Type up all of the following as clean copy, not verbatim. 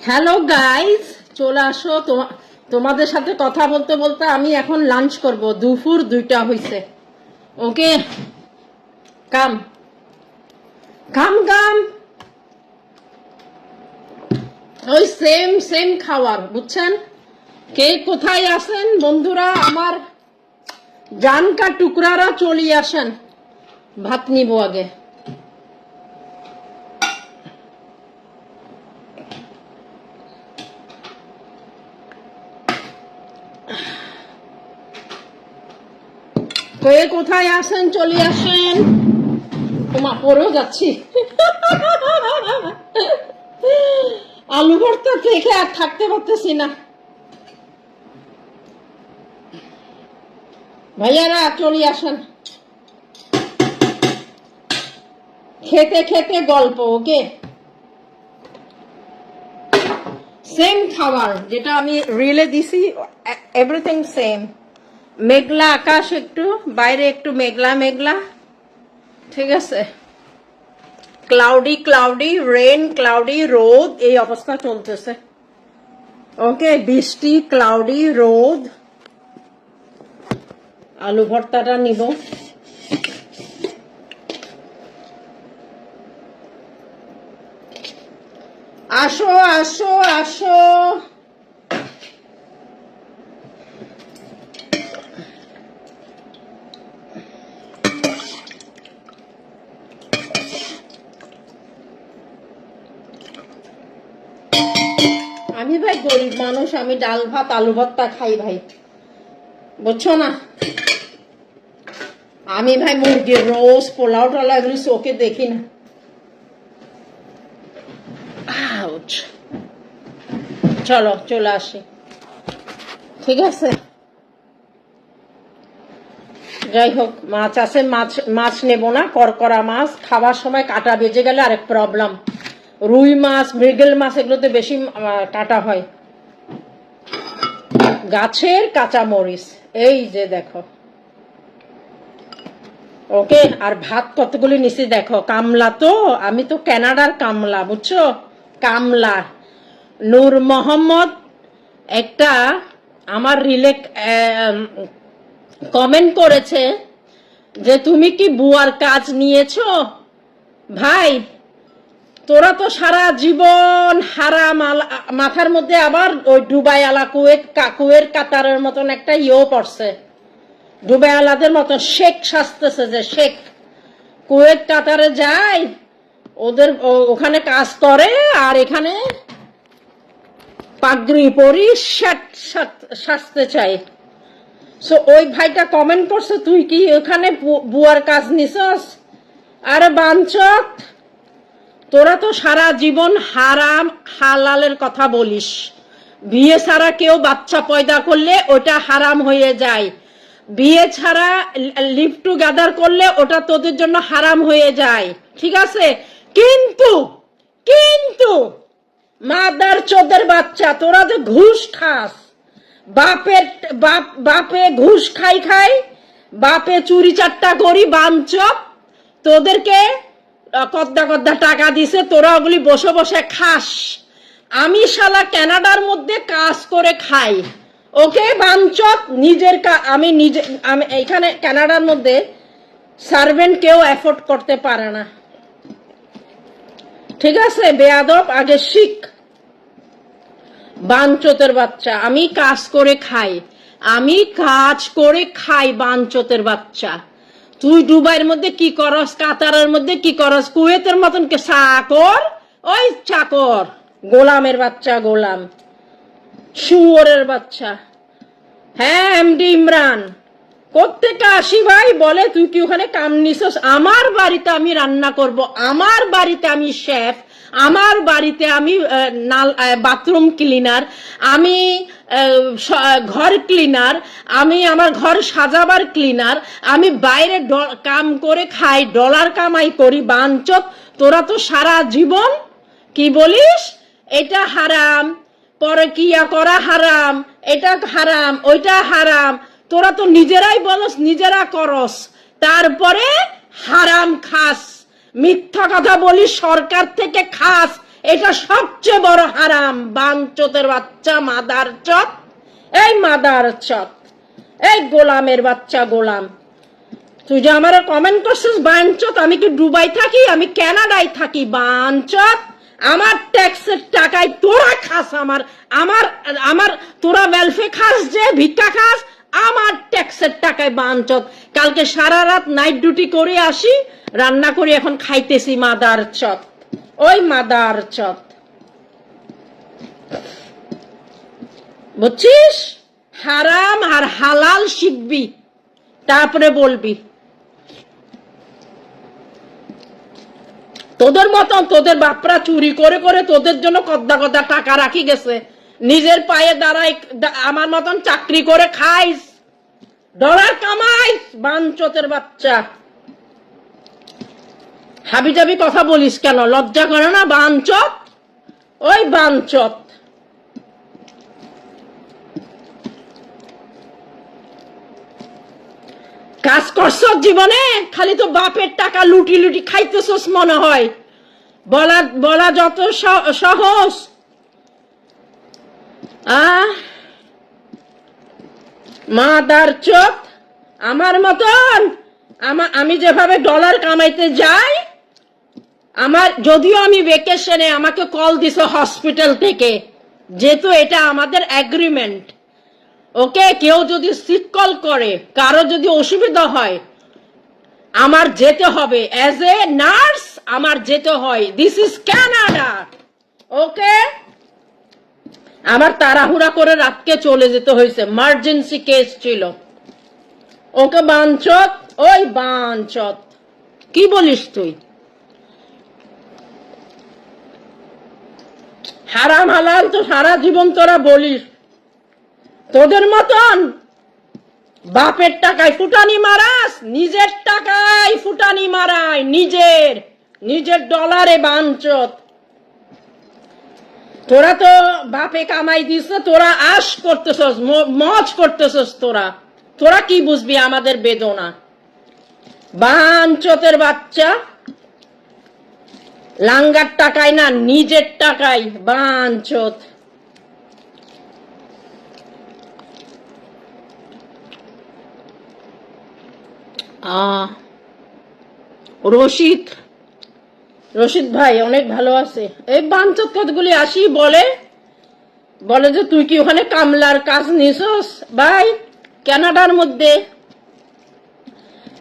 Hello guys, চলে আসো। তোমাদের সাথে কথা বলতে বলতে আমি এখন লাঞ্চ করব। দুপুর 2টা হইছে। ওকে, কাম কাম কাম। ওই সেম সেম খাবার, বুঝছেন? কে কোথায় আছেন বন্ধুরা? আমার জানকা টুকরারা চলে আসেন, ভাত নিব আগে। কে কোথায় আছেন চলে আসেন। তোমার পরেও যাচ্ছি। আলু ভর্তা থেকে আর থাকতে পারতেছি না। ভাইয়ারা চলে আসেন, খেতে খেতে গল্প। ওকে, সেম খাবার যেটা আমি রিলে দিছি, এভরিথিং সেম। মেঘলা আকাশ, একটু বাইরে একটু মেঘলা মেঘলা, ঠিক আছে? ক্লাউডি ক্লাউডি রেন, ক্লাউডি রোদ, এই অবস্থা চলতেছে। ওকে, বৃষ্টি, ক্লাউডি, রোদ। আলু ভর্তাটা নিব। আসো আসো আসো। আমি ভাই গরিব মানুষ, আমি ডাল ভাত আলু ভর্তা খাই ভাই, বুঝছো না? আমি ভাই মুরগির রোজ পোলাও টোলাও এগুলো চোখে দেখি না। চলো চলে আসি, ঠিক আছে? যাই হোক, মাছ আছে, মাছ নেব না। করকরা মাছ খাবার সময় কাটা বেজে গেলে আরেক প্রবলেম। রুই মাছ, মৃগেল মাছ এগুলোতে বেশি কাটা হয়। গাছের কাঁচা মরিচ, এই যে দেখো। ওকে, আর ভাত কতগুলি নিচে দেখো। কামলা তো, আমি তো কানাডার কামলা, বুঝছো? কামলা। নূর মোহাম্মদ একটা আমার রিলে কমেন্ট করেছে যে তুমি কি বুয়ার কাজ নিয়েছো? ভাই, তোরা তো সারা জীবন হারাম। মাথার মধ্যে আবার ওই ডুবাই আলা কুয়ের কাতারের মতন একটা ইয়েও পড়ছে। ডুবাই আলাদের মতন শেখ সাজতেছে, যে শেখ কুয়েত কাতারে যায়, ওদের ওখানে কাজ করে, আর এখানে পাগড়ি পরি সাজতে চাই। সো ওই ভাইটা কমেন্ট করছে, তুই কি ওখানে বুয়ার কাজ নিছস? আরে বাঞ্চত, তোরা তো সারা জীবন হারাম হালালের কথা বলিস। বিয়ে ছাড়া কেউ বাচ্চা পয়দা করলে ওটা হারাম হয়ে যায়। বিয়ে ছাড়া লিভ টুগেদার করলে ওটা তোদের জন্য হারাম হয়ে যায়, ঠিক আছে? কিন্তু কিন্তু মাদার চোদের বাচ্চা, তোরা যে ঘুষ খাস, বাপে ঘুষ খাই, বাপে চুরি চারটা করি, বাঞ্চক তোদেরকে কদ্দা টাকা দিছে, তোরা ওগুলি বসে বসে খাস। আমি শালা কানাডার মধ্যে কাজ করে খাই। ওকে বাঞ্চক, আমি এখানে কানাডার মধ্যে সার্ভেন্ট কেউ এফোর্ড করতে পারে না, ঠিক আছে? বেয়াদব, আগে শিখ। বাঞ্চতের বাচ্চা, আমি কাজ করে খাই, বাঞ্চতের বাচ্চা। তুই দুবাইয়ের মধ্যে কি করস, কাতারের মধ্যে কি করস, কুয়েতের মতন কে চাকর? ওই চাকর, গোলামের বাচ্চা, গোলাম, শুয়োরের বাচ্চা। হ্যাঁ, এমডি ইমরান কোত্থেকে আসি ভাই বলে, তুই কি ওখানে কাম নিছস? আমার বাড়িতে আমি রান্না করব, আমার বাড়িতে আমি শেফ, আমার বাড়িতে আমি বাথরুম ক্লিনার, আমি ঘর ক্লিনার, আমি আমার ঘর সাজাবার ক্লিনার, আমি বাইরে কাম করে খাই, ডলার কামাই করি। বাঞ্চত, তোরা তো সারা জীবন কি বলিস, এটা হারাম, পরকিয়া করা হারাম, এটা হারাম, ওইটা হারাম। তোরা তো নিজেরাই বলস, নিজেরা করস, তারপরে হারাম খাস। মিথ্যা কথা বলিস, সরকার থেকে খাস, এটা সবচেয়ে বড় হারাম। বাঞ্চতের বাচ্চা, মাদার চত, এই মাদার চত, এই গোলামের বাচ্চা গোলাম। তুই যে আমার কমেন্ট করছিস বাঞ্চত, আমি কি দুবাই থাকি? আমি কানাডায় থাকি। বাঞ্চত, আমার ট্যাক্সের টাকায় তোরা খাস, আমার আমার আমার তোরা ওয়েলফেয়ার খাস, যে ভিক্ষা খাস, আমার ট্যাক্সের টাকায়। বাঞ্চত, কালকে সারা রাত নাইট ডিউটি করে আসি, রান্না করে এখন খাইতেছি। মাদার চত, ওই মাদার চত, বুঝছিস? হারাম আর হালাল শিখবি, তারপরে বলবি। তোদের মতন তোদের বাপরা চুরি করে করে তোদের জন্য কদ্দা কদ্দা টাকা রাখি গেছে, নিজের পায়ে দাঁড়াই, আমার মতন চাকরি করে খাইস, ডলার কামাইস। বাঞ্চতের বাচ্চা, হাবি জাবি কথা বলিস কেন? লজ্জা করে না? বাঞ্চত, ওই বাঞ্চত। কাজ করছ জীবনে? খালি তো বাপের টাকা লুটি লুটি খাইতেছস মনে হয়। বলা বলা যত সহজ। মাদার চোখ, আমার মতন আমি যেভাবে ডলার কামাইতে যাই, আমার যদিও আমি ভেকেশনে, আমাকে কল দিছে হসপিটাল থেকে, যেহেতু এটা আমাদের এগ্রিমেন্ট। ওকে, কেউ যদি সিট কল করে, কারো যদি অসুবিধা হয়, আমার যেতে হবে। অ্যাজ এ নার্স আমার যেতে হয়। This is Canada. ওকে, আমার তাড়াহুড়া করে রাতকে চলে যেতে হয়েছে, ইমার্জেন্সি কেস ছিল। ওকে বাঞ্চত, ওই বাঞ্চত, কি বলিস তুই? হারাম হালাল তো সারা জীবন তোরা বলিস। তোদের মতন বাপের টাকায় ফুটানি মারাস, নিজের টাকায় ফুটানি মারায়, নিজের ডলারে। বাঞ্চত, তোরা তো বাপে কামাই দিস, তোরা আশ করতেছস, মজ করতেছস। তোরা কি বুঝবি আমাদের বেদনা? বাঞ্চতের বাচ্চা, লাঙ্গার টাকায় না, নিজের টাকায়। বাঞ্চত, রশিদ ভাই অনেক ভালো আছে। এই বাঞ্চত কতগুলি আসি বলে যে তুই কি ওখানে কামলার কাজ নিছস? ভাই, কানাডার মধ্যে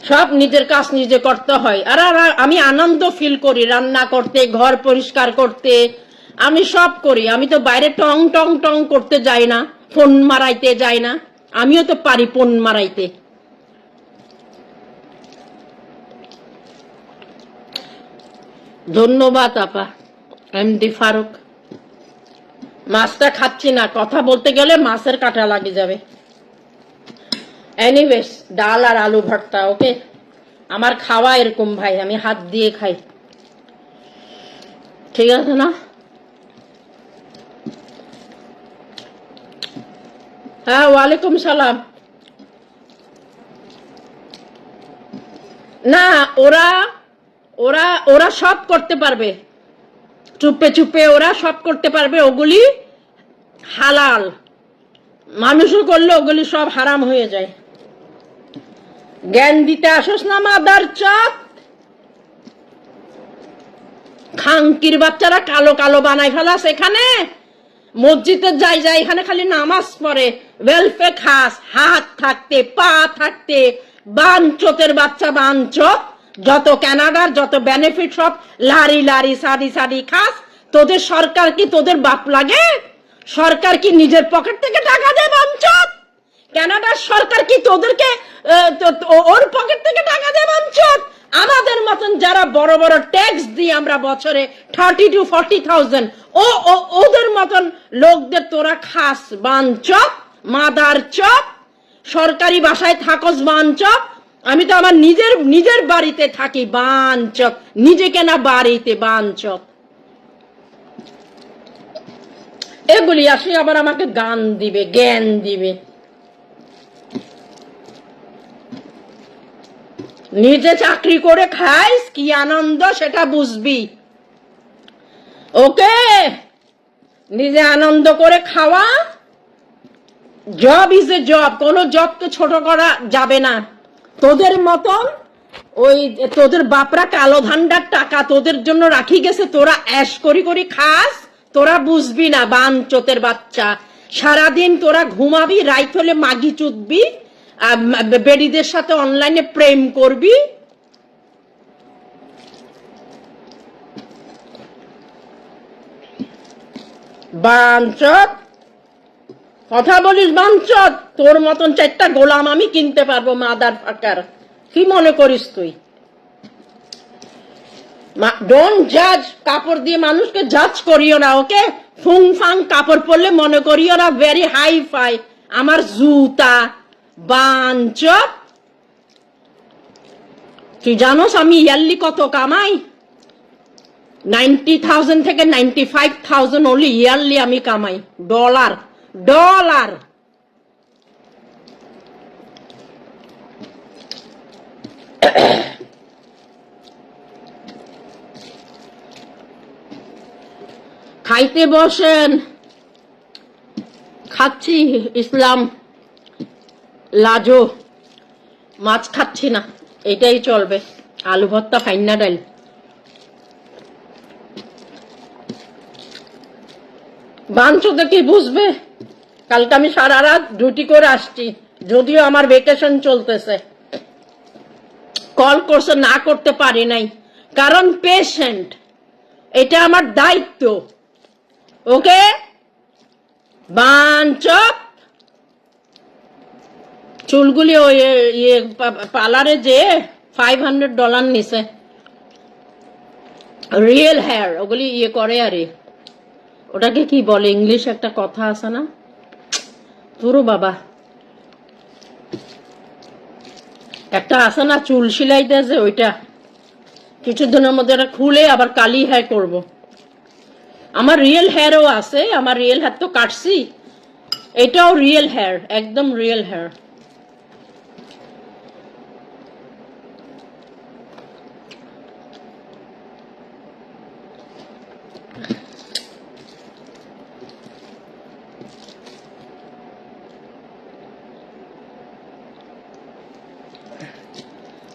সব নিজের কাজ নিজে করতে হয়। আর আমি আনন্দ ফিল করি রান্না করতে, ঘর পরিষ্কার করতে, আমি সব করি। আমি তো বাইরে টং টং টং করতে যাই না, ফোন মারাইতে যাই না। আমিও তো পারি ফোন মারাইতে। ধন্যবাদ আপা। এমডি ফারুক, মাছটা খাচ্ছি না, কথা বলতে গেলে মাছের কাঁটা লাগে যাবে। এনিওয়েজ, ডাল আর আলু ভর্তা। ওকে, আমার খাওয়া এরকম ভাই, আমি হাত দিয়ে খাই, ঠিক আছে না? হ্যাঁ, ওয়ালাইকুম সালাম। না, ওরা ওরা ওরা সব করতে পারবে, চুপে চুপে ওরা সব করতে পারবে। ওগুলি হালাল, মানুষও করলে ওগুলি সব হারাম হয়ে যায়। জ্ঞান দিতে আসোস না মাদার চত। খাঙ্কির বাচ্চারা কালো কালো বানাই ফেলাস। এখানে মসজিদে যাই এখানে খালি নামাজ পড়ে, ওয়েলফেয়ার খাস, হাত থাকতে পা থাকতে। বাঞ্চতের বাচ্চা, বাঞ্চত, যত কানাডার যত বেনিফিট সব লারি লারি সারি সারি খাস। তোদের সরকার কি তোদের বাপ লাগে? সরকার কি নিজের পকেট থেকে টাকা দেয়? বাঞ্চত, কানাডার সরকার কি তোদেরকে ওর পকেট থেকে টাকা দেয়? বাঞ্চত, আমাদের মতন যারা বড় বড় ট্যাক্স দিই আমরা বছরে 30 to 40,000, ওদের মতন লোকদের তোরা খাস। বাঞ্চত, মাদার চপ, সরকারি বাসায় থাকস। বাঞ্চত, আমি তো আমার নিজের বাড়িতে থাকি। বাঞ্চত, নিজেকে না বাড়িতে। বাঞ্চত, এগুলি আসি আবার আমাকে গান দিবে, জ্ঞান দিবে। নিজে চাকরি করে খাইস, কি আনন্দ সেটা বুঝবি। ওকে, নিজে আনন্দ করে খাওয়া। জব ইজ এ জব, কোনো জবকে ছোট করা যাবে না। তোদের মতন ওই তোদের বাপরা কালো ধান্ডার টাকা তোদের জন্য রাখি গেছে, তোরা অ্যাশ করি করি খাস, তোরা বুঝবি না বাঞ্চোতের বাচ্চা। সারাদিন তোরা ঘুমাবি, রাইত হলে মাগি চুদবি, বেডিদের সাথে অনলাইনে প্রেম করবি। বাঞ্চত কথা বলিস বাঞ্চত, তোর মতন চারটা গোলাম আমি কিনতে পারবো মাদার ফাকার। কি মনে করিস তুই? ডোন্ট জাজ, কাপড় দিয়ে মানুষকে জাজ করিও না, ওকে? ফুং ফাং কাপড় পরলে মনে করিও না ভেরি হাই ফাই। আমার জুতা বাঞ্চত। তুই জানোস আমি ইয়ারলি কত কামাই? 90,000 থেকে 95,000 ওনলি ইয়ারলি আমি কামাই, ডলার ডলার। খাইতে বসেন। খাচ্ছি ইসলাম লাজো, মাছ খাচ্ছি না, এটাই চলবে। আলু ভর্তা, ফাইন্না ডাল। বাঞ্চতে কি বুঝবে? কালকে আমি সারা রাত ডিউটি করে আসছি, যদিও আমার ভেকেশন চলতেছে। কল করছে, না করতে পারি নাই, কারণ পেশেন্ট, এটা আমার দায়িত্ব। ওকে বাঞ্চত। চুলগুলি ওই ইয়ে পার্লারে যে $500 নিছে, রিয়েল হেয়ার, ওগুলি ইয়ে করে। আরে ওটাকে কি বলে ইংলিশ, একটা কথা আছে না, পুরো বাবা একটা আছে না চুল সিলাইতেছে, ওইটা কিছুদিনের মধ্যে এটা খুলে আবার কালি হেয়ার করব। আমার রিয়েল হেয়ারও আছে, আমার রিয়েল হেয়ার তো কাটছি, এটাও রিয়েল হেয়ার, একদম রিয়েল হেয়ার।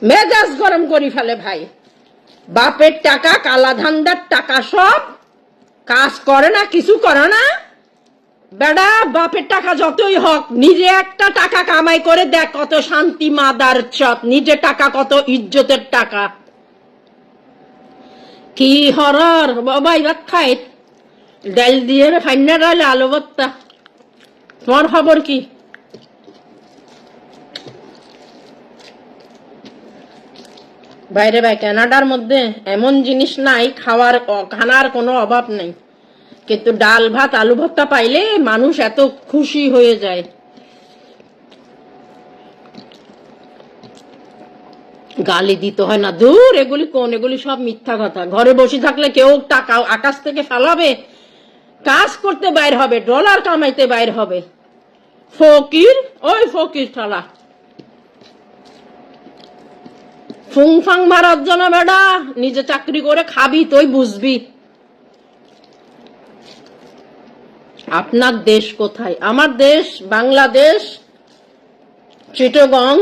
মেজাজ গরম করি ফেলে ভাই। বাপের টাকা, কালা ধান্দার টাকা, সব কাজ করে না, কিছু করে না। বেড়া বাপের টাকা যতই হোক, নিজে একটা টাকা কামাই করে দেখ কত শান্তি মাদার চপ। নিজে টাকা কত ইজ্জতের টাকা। কি হরর বাবা, এবার খাই ডাল দিয়ে ফাইনা ডাল, আলু ভর্তা। তোমার খবর কি? বাইরে ভাই কানাডার মধ্যে এমন জিনিস নাই, খানার কোনো অভাব নাই, কিন্তু ডাল ভাত আলু ভর্তা পাইলে মানুষ এত খুশি হয়ে যায়। গালি দিতে হয় না, দূর এগুলি কোন, এগুলি সব মিথ্যা কথা। ঘরে বসে থাকলে কেউ টাকা আকাশ থেকে ফালাবে? কাজ করতে বাইর হবে, ডলার কামাইতে বাইর হবে। ফকির, ওই ফকির ঠালা ফুং ফাং মারার জন্য বেড়া, নিজে চাকরি করে খাবি তুই বুঝবি। আপনার দেশ কোথায়? আমার দেশ বাংলাদেশ, চিটাগং,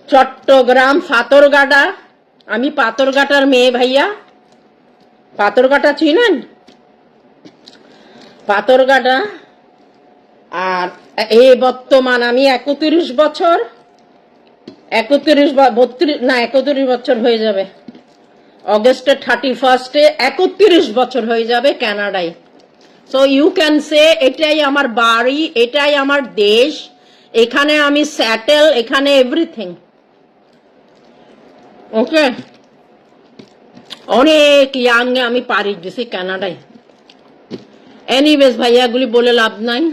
চট্টগ্রাম, পাথরঘাটা। আমি পাথরঘাটার মেয়ে ভাইয়া। পাথরঘাটা চিনেন? পাথরঘাটা। আর এই বর্তমান আমি 31 বছর, 31 বছর হয়ে যাবে অগস্টের 31 31 বছর হয়ে যাবে কানাডায়। সো ইউ ক্যান সে এটাই আমার বাড়ি, এটাই আমার দেশ, এখানে আমি সেটেল, এখানে এভরিথিং। ওকে, অনেক ইয়াংয়ে আমি পাড়ি দিছি কানাডায়। এনিওয়েজ ভাইয়াগুলি বলে লাভ নাই।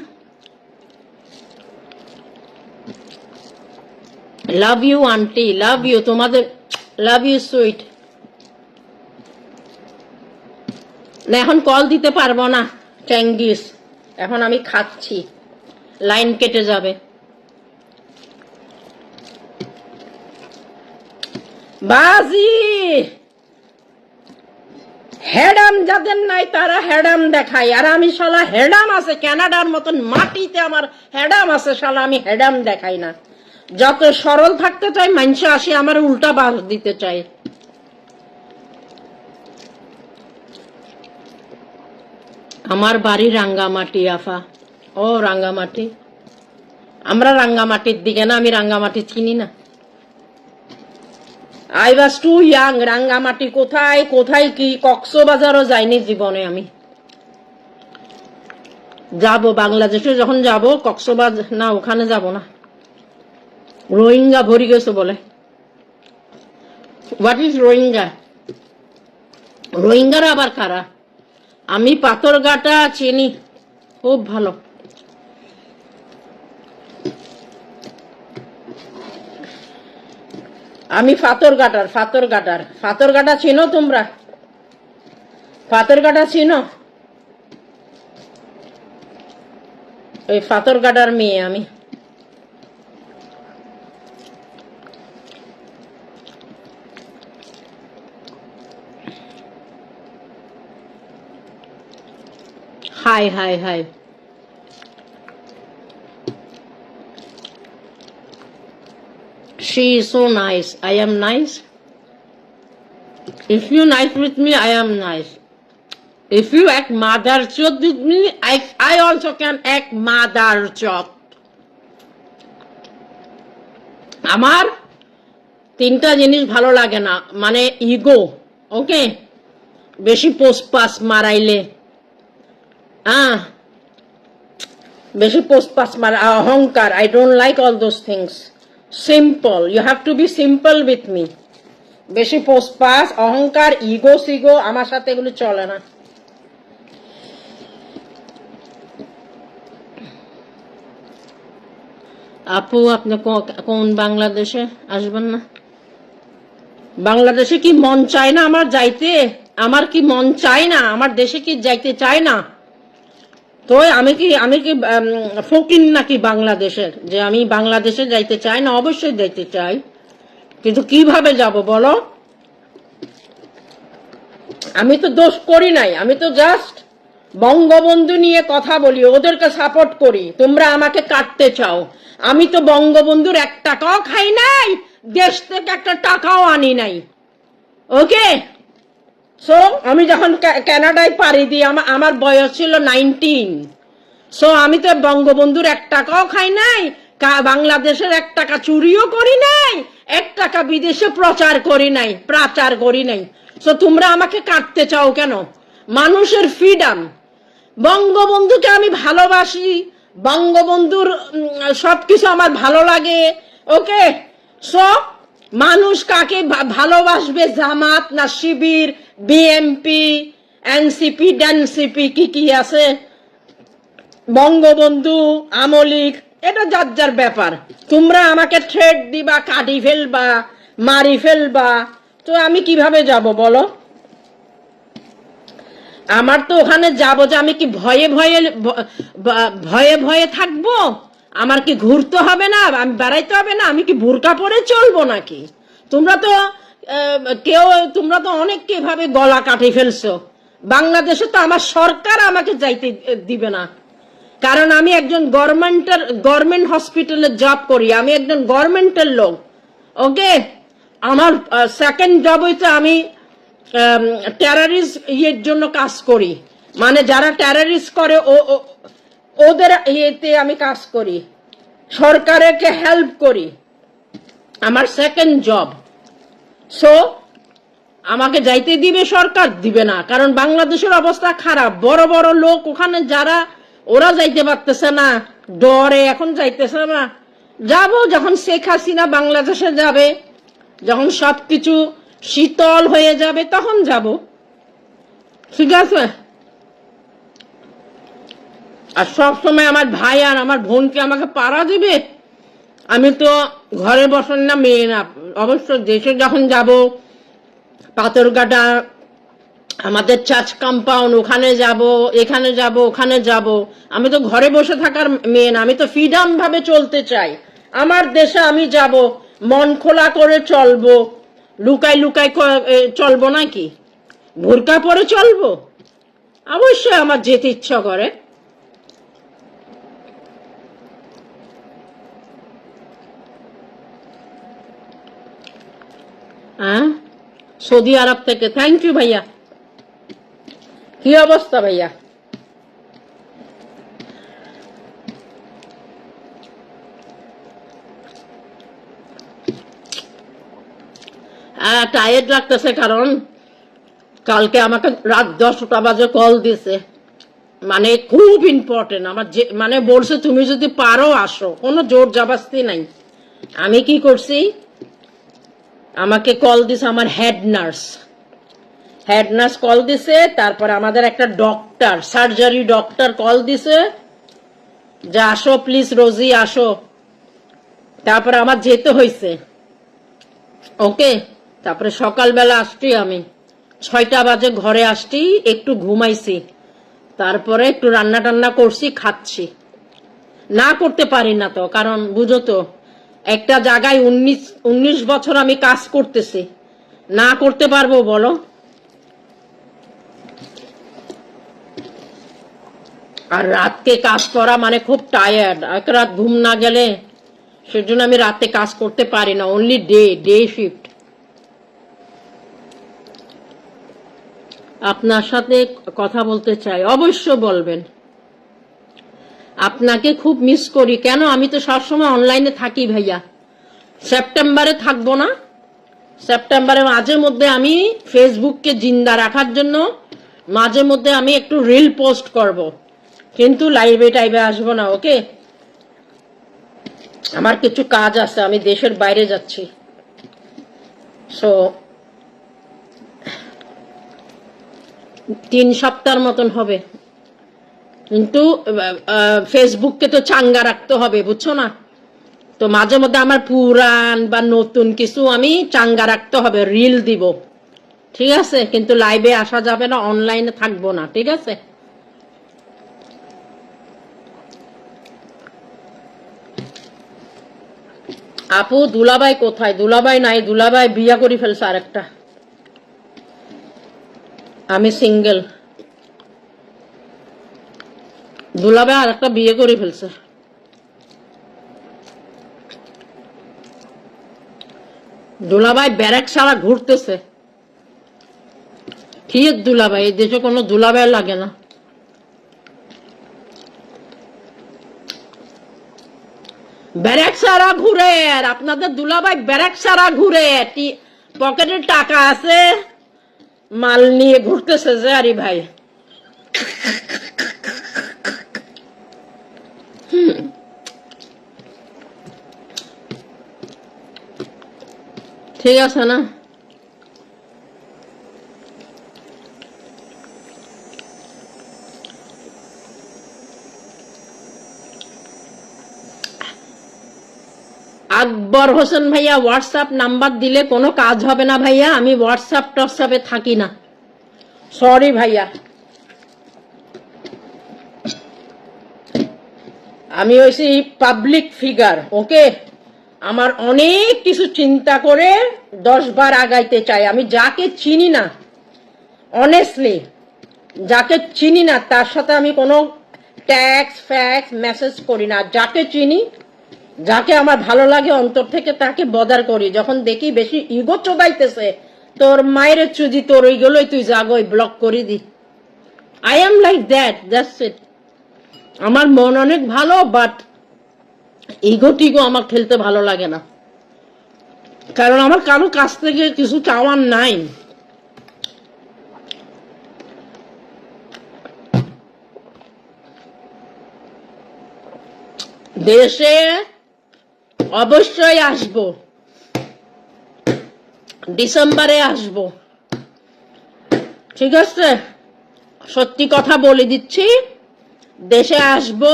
Love you aunty, love you, তোমাদের লাভ ইউ সুইট। না এখন কল দিতে পারবো না চ্যাঙ্গিস, এখন আমি খাচ্ছি, লাইন কেটে যাবে। বাজি হেডাম যাদের নাই তারা হেডাম দেখায়, আর আমি শালা হেডাম আছে কানাডার মতন মাটিতে আমার হেডাম আছে, শালা আমি হেডাম দেখাই না। যত সরল থাকতে চাই মানুষ আসে আমার উল্টা বাস দিতে চায়। আমার বাড়ি রাঙ্গামাটি আফা। ও রাঙ্গামাটি, আমরা রাঙ্গামাটির দিকে না, আমি রাঙ্গামাটি চিনি না। I was too young. Rangamati কোথায় কোথায় কি, কক্সবাজারও যাইনি জীবনে আমি। যাব বাংলাদেশে যখন যাব কক্সবাজার না, ওখানে যাব না, রোহিঙ্গা ভরি গেছে বলে। What is Rohingya? রোহিঙ্গারা আবার কারা? আমি পাথরঘাটা চিনি খুব ভালো। আমি ফাতরঘাটা চিনো তোমরা? ফাতরঘাটা চিনো? ওই ফাতরঘাটার মেয়ে আমি। High high high. She is so nice. I am nice. If you nice with me, I am nice. If you act mother chot with me, I also can act mother chot. আমার তিনটা জিনিস ভালো লাগে না, মানে ego, ওকে, বেশি পোস্টপাস মারাইলে, বেশি পোস্টপাস মারা, অহংকার, I don't like all those things. Simple, you have to be simple with me. বেশি পোস্টপাস, অহংকার, ইগো সিগো আমার সাথে এগুলো চলে না। আপু আপনি কোন বাংলাদেশে আসবেন না? বাংলাদেশে কি মন চায় না আমার যাইতে? আমার কি মন চায় না? আমার দেশে কি যাইতে চায় না? তো আমি কি ফকির নাকি বাংলাদেশের, যে আমি বাংলাদেশে যাইতে চাই না? অবশ্যই যাইতে চাই, কিন্তু কিভাবে যাব বলো? আমি তো দোষ করি নাই, আমি তো জাস্ট বঙ্গবন্ধু নিয়ে কথা বলি, ওদেরকে সাপোর্ট করি। তোমরা আমাকে কাটতে চাও, আমি তো বঙ্গবন্ধুর 1 টাকাও খাই নাই, দেশ থেকে 1 টাকাও আনি নাই, ওকে। সো আমি যখন কানাডায় পাড়ি দিই আমার বয়স ছিল 19। সো আমি তো বঙ্গবন্ধুর 1 টাকাও খাই নাই, বাংলাদেশের 1 টাকা চুরিও করি নাই, 1 টাকা বিদেশে প্রচার করি নাই। সো তোমরা আমাকে কাটতে চাও কেন? মানুষের ফ্রিডম, বঙ্গবন্ধুকে আমি ভালোবাসি, বঙ্গবন্ধুর সবকিছু আমার ভালো লাগে, ওকে। সো মানুষ কাকে ভালোবাসবে? জামাত না শিবির, বিএমপি, এনসিপি, ডেনসিপি, কি আছে, বঙ্গবন্ধু, আমলিক, এটা যার যার ব্যাপার। তোমরা আমাকে থ্রেট দিবা, কাটি ফেলবা, মারি ফেলবা, তো আমি কিভাবে যাব বলো? আমার তো ওখানে যাব যে আমি কি ভয়ে ভয়ে থাকবো? আমার কি ঘুরতে হবে না? আমি বেড়াইতে হবে না? আমি কি বোরকা পরে চলবো নাকি? তোমরা তো অনেককে ভাবে গলা কাটি ফেলছো। বাংলাদেশে তো আমার সরকার আমাকে যাইতে দিবে না, কারণ আমি একজন গভর্নমেন্ট হসপিটালে জব করি, আমি একজন গভর্নমেন্টের লোক, ওকে। আমার সেকেন্ড জব হইতে আমি টেররিস্ট ইয়ের জন্য কাজ করি, মানে যারা টেররিস্ট করে ওদের ইয়েতে আমি কাজ করি, সরকারকে হেল্প করি, আমার সেকেন্ড জব। সো আমাকে যাইতে দিবে সরকার? দিবে না, কারণ বাংলাদেশের অবস্থা খারাপ। বড় বড় লোক ওখানে যারা, ওরা যাইতে পারতেছে না, ডরে এখন যাইতেছে না। যাব যখন শেখ হাসিনা বাংলাদেশে যাবে, যখন সবকিছু শীতল হয়ে যাবে তখন যাব, ঠিক আছে। আর সব সময় আমার ভাই আর আমার বোনকে আমাকে পাড়া দিবে? আমি তো ঘরে বসেন না মেয়ে না। অবশ্য দেশে যখন যাব, পাথরঘাটা আমাদের চার্চ কম্পাউন্ড, ওখানে যাব, এখানে যাব, ওখানে যাব, আমি তো ঘরে বসে থাকার মেয়ে না। আমি তো ফ্রিডম ভাবে চলতে চাই। আমার দেশে আমি যাব, মন খোলা করে চলবো, লুকাই লুকাই চলবো নাকি? বোরকা পরে চলবো? অবশ্যই আমার যেতে ইচ্ছা করে। হ্যাঁ, সৌদি আরব থেকে। থ্যাংক ইউ ভাইয়া। কি অবস্থা ভাইয়া? টায়ার্ড লাগতেছে, কারণ কালকে আমাকে রাত 10টা বাজে কল দিছে, মানে খুব ইম্পর্টেন্ট। আমার যে মানে বলছে তুমি যদি পারো আসো, কোনো জোর জবরদস্তি নাই। আমি কি করছি, আমাকে কল দিছে আমার হেড নার্স কল দিছে, তারপর আমাদের একটা ডক্টর, সার্জারি ডক্টর কল দিছে যে আসো প্লিজ রোজি আসো। তারপরে আমার যেতে হয়েছে, ওকে। তারপরে সকালবেলা আসছি, আমি 6টা বাজে ঘরে আসছি, একটু ঘুমাইছি, তারপরে একটু রান্না টান্না করছি, খাচ্ছি। না করতে পারি না তো, কারণ বুঝো তো, একটা জায়গায় 19 বছর আমি কাজ করতেছি, না করতে পারবো বলো? আর রাতকে কাজ করা মানে খুব টায়ার্ড, এক রাত ঘুম না গেলে সেজন্য আমি রাতে কাজ করতে পারি না, অনলি ডে শিফট। আপনার সাথে কথা বলতে চাই, অবশ্য বলবেন। আপনাকে খুব মিস করি। কেন? আমি তো সবসময় অনলাইনে থাকি ভাইয়া। সেপ্টেম্বরে থাকবো না, সেপ্টেম্বরে মাঝে মধ্যে আমি ফেসবুককে জিন্দা রাখার জন্য মাঝে মধ্যে আমি একটু রিল পোস্ট করব, কিন্তু লাইভে টাইভে আসবো না, ওকে? আমার কিছু কাজ আছে, আমি দেশের বাইরে যাচ্ছি। সো 3 সপ্তাহের মতন হবে, কিন্তু ফেসবুককে তো চাঙ্গা রাখতে হবে, বুঝছো না? তো মাঝে মধ্যে আমার পুরান বা নতুন কিছু আমি চাঙ্গা রাখতে হবে, রিল দিব, ঠিক আছে? কিন্তু লাইভে আসা যাবে না, অনলাইনে থাকবো না, ঠিক আছে? আপু দুলাভাই কোথায়? দুলাভাই নাই, দুলাভাই বিয়া করে ফেলছে আরেকটা। আমি সিঙ্গেল। দুলাভাই আরেকটা বিয়ে করে ফেলছে। দুলাভাই ব্যারাক সারা ঘুরতেছে। ঠিক দুলাভাই, এই দেশে কোনো দুলাভাই লাগে না। ব্যারাক সারা ঘুরে, আর আপনাদের দুলাভাই ব্যারাক সারা ঘুরে, পকেটে টাকা আছে, মাল নিয়ে ঘুরতেছে যে। আরে ভাই, ঠিক আছে না? আকবর হোসেন ভাইয়া, হোয়াটসঅ্যাপ নাম্বার দিলে কোনো কাজ হবে না ভাইয়া, আমি হোয়াটসঅ্যাপে থাকি না, সরি ভাইয়া। আমি হইছি পাবলিক ফিগার, ওকে? আমার অনেক কিছু চিন্তা করে 10 বার আগাইতে চাই। আমি যাকে চিনি না, অনেস্টলি যাকে চিনি না তার সাথে আমি কোনো ট্যাক্স ফ্যাক্স মেসেজ করি না। যাকে চিনি, যাকে আমার ভালো লাগে অন্তর থেকে, তাকে বদার করি। যখন দেখি বেশি ইগো চোদাইতেছে, তোর মায়ের চুজি, তোর ওইগুলোই তুই জাগোই ব্লক করে দি। I am like that's it. আমার মন অনেক ভালো, বাট ইগো টিগো আমার খেলতে ভালো লাগে না, কারণ আমার কারো কাছ থেকে কিছু চাওয়ার নাই। দেশে অবশ্যই আসবো, ডিসেম্বরে আসবো, ঠিক আছে? সত্যি কথা বলে দিচ্ছি, দেশে আসবো।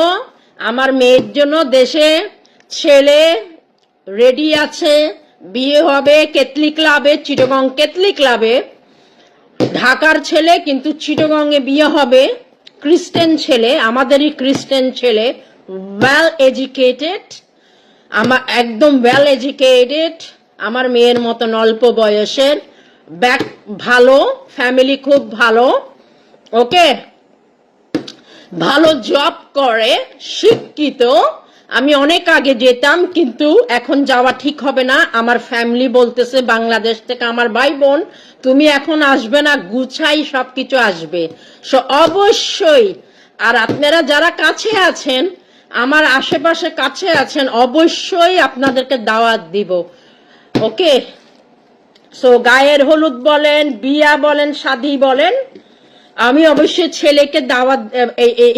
আমার মেয়ের জন্য দেশে ছেলে রেডি আছে, বিয়ে হবে কেতলি ক্লাবে, চিটাগং কেতলি ক্লাবে। ঢাকার ছেলে, কিন্তু চিটাগংয়ে বিয়ে হবে, খ্রিস্টান ছেলে, আমাদেরই খ্রিস্টান ছেলে, ওয়েল এডুকেটেড, আমার একদম ওয়েল এডুকেটেড, আমার মেয়ের মতন অল্প বয়সের, ব্যাক ভালো, ফ্যামিলি খুব ভালো, ওকে, ভালো জব করে, শিক্ষিত। আমি অনেক আগে যেতাম, কিন্তু এখন যাওয়া ঠিক হবে না। আমার ফ্যামিলি বলতেছে বাংলাদেশ থেকে, আমার ভাই বোন তুমি এখন আসবে না, গুছাই সবকিছু আসবে। সো অবশ্যই, আর আপনারা যারা কাছে আছেন, আমার আশেপাশে কাছে আছেন, অবশ্যই আপনাদেরকে দাওয়াত দিব, ওকে। সো গায়ের হলুদ বলেন, বিয়া বলেন, শাদী বলেন, আমি অবশ্যই ছেলেকে দাওয়াত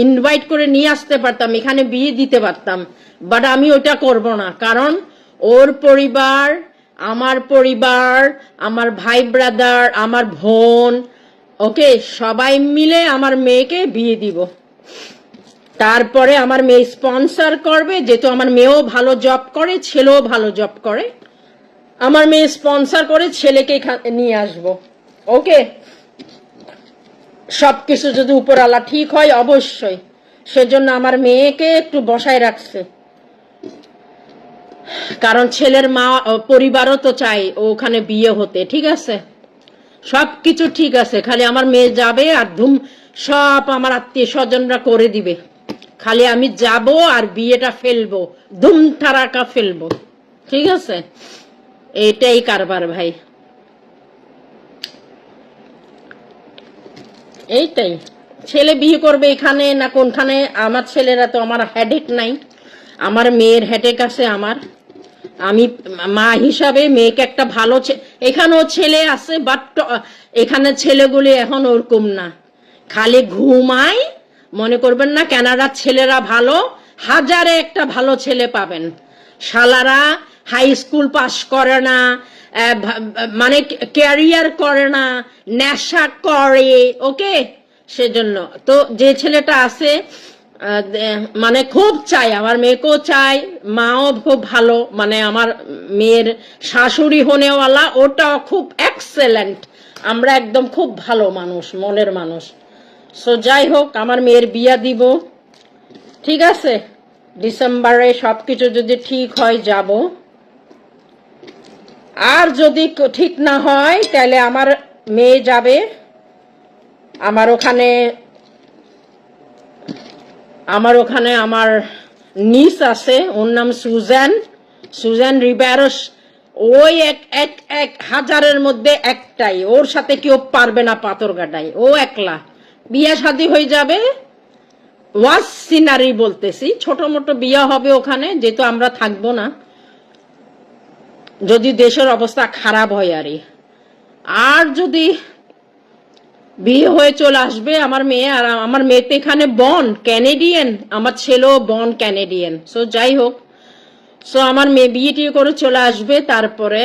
ইনভাইট করে নিয়ে আসতে পারতাম, এখানে বিয়ে দিতে পারতাম, বাট আমি ওটা করব না। কারণ ওর পরিবার, আমার পরিবার, আমার ভাই ব্রাদার, আমার বোন, ওকে, সবাই মিলে আমার মেয়েকে বিয়ে দিব। তারপরে আমার মেয়ে স্পন্সর করবে, যেহেতু আমার মেয়েও ভালো জব করে, ছেলেও ভালো জব করে, আমার মেয়ে স্পন্সর করে ছেলেকে নিয়ে আসবো, ওকে। সবকিছু যদি উপরওয়ালা ঠিক হয়, অবশ্যই। সেজন্য আমার মেয়েকে একটু বসায় রাখছে, কারণ ছেলের মা পরিবারও তো চাই ওখানে বিয়ে হতে, ঠিক আছে, সবকিছু ঠিক আছে, খালি আমার মেয়ে যাবে আর ধুম, সব আমার আত্মীয় স্বজনরা করে দিবে, খালি আমি যাব আর বিয়েটা ফেলবো, ধুম ধারাকা ফেলবো, ঠিক আছে। এইটাই কারবার ভাই, এইটাই। ছেলে বিয়ে করবে এখানে না কোনখানে, আমার ছেলেরা তো, আমার হেডেক নাই, আমার মেয়ের হেডেক আছে আমার। আমি মা হিসাবে মেয়েকে একটা ভালো, এখানেও ছেলে আছে, বাট এখানে ছেলেগুলি এখন ওরকম না, খালি ঘুমায়। মনে করবেন না কানাডার ছেলেরা ভালো, হাজারে একটা ভালো ছেলে পাবেন। শালারা হাই স্কুল পাস করে না, মানে ক্যারিয়ার করে না, নেশা করে, ওকে। সেজন্য তো যে ছেলেটা আছে, মানে খুব চাই, আমার মেয়েকেও চাই, মাও খুব ভালো, মানে আমার মেয়ের শাশুড়ি হনেওয়ালা, ওটাও খুব এক্সেলেন্ট, আমরা একদম খুব ভালো মানুষ, মনের মানুষ। সো যাই হোক, আমার মেয়ের বিয়া দিব, ঠিক আছে, ডিসেম্বরে সবকিছু যদি ঠিক হয় যাব, আর যদি ঠিক না হয় তাহলে আমার মেয়ে যাবে, আমার ওখানে আমার নিস আছে, ওর নাম সুজান, সুজান রিবেরোস। ওই এক এক এক হাজারের মধ্যে একটাই, ওর সাথে কেউ পারবে না পাথর কাটাই, ও একলা। বিয়া শাদী হয়ে যাবে, ওয়াজ সিনারি বলতেছি, ছোট মোটো বিয়া হবে ওখানে, যেহেতু আমরা থাকবো না, যদি দেশের অবস্থা খারাপ হয় আর যদি বিয়ে হয়ে চলে আসবে আমার মেয়ে, আর আমার মেয়ে তো এখানে বন ক্যানেডিয়ান, আমার ছেলেও বন ক্যানেডিয়ান। সো যাই হোক, সো আমার মেয়ে বিয়ে টিয়ে করে চলে আসবে, তারপরে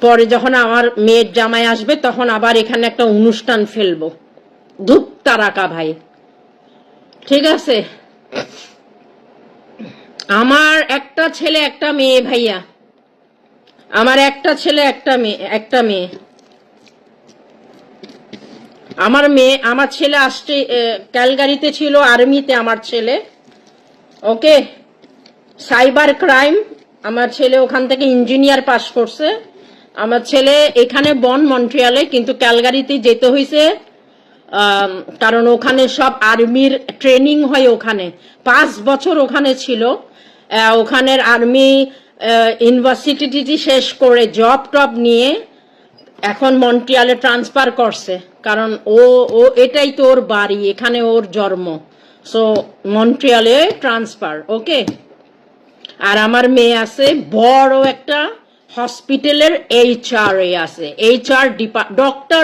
পরে যখন আমার মেয়ের জামাই আসবে, তখন আবার এখানে একটা অনুষ্ঠান ফেলবো, ধূপ তারাকা ভাই, ঠিক আছে। আমার একটা ছেলে একটা মেয়ে ভাইয়া, আমার একটা ছেলে একটা মেয়ে। আমার ছেলে আসছে, ক্যালগারিতে ছিল, আর্মিতে আমার ছেলে, ওকে, সাইবার ক্রাইম। আমার ছেলে ওখান থেকে ইঞ্জিনিয়ার পাস করছে। আমার ছেলে এখানে মন্ট্রিয়ালে, কিন্তু ক্যালগারিতে যেতে হয়েছে, কারণ ওখানে সব আর্মির ট্রেনিং হয়, ওখানে 5 বছর ওখানে ছিল। ওখানের আর্মি ইউনিভার্সিটি শেষ করে জব টব নিয়ে এখন মন্ট্রিয়ালে ট্রান্সফার করছে, কারণ ও ও এটাই তো ওর বাড়ি, এখানে ওর জন্ম। সো মন্ট্রিয়ালে ট্রান্সফার, ওকে। আর আমার মেয়ে আছে বড় একটা হসপিটালের HR এ আছে, ডক্টর,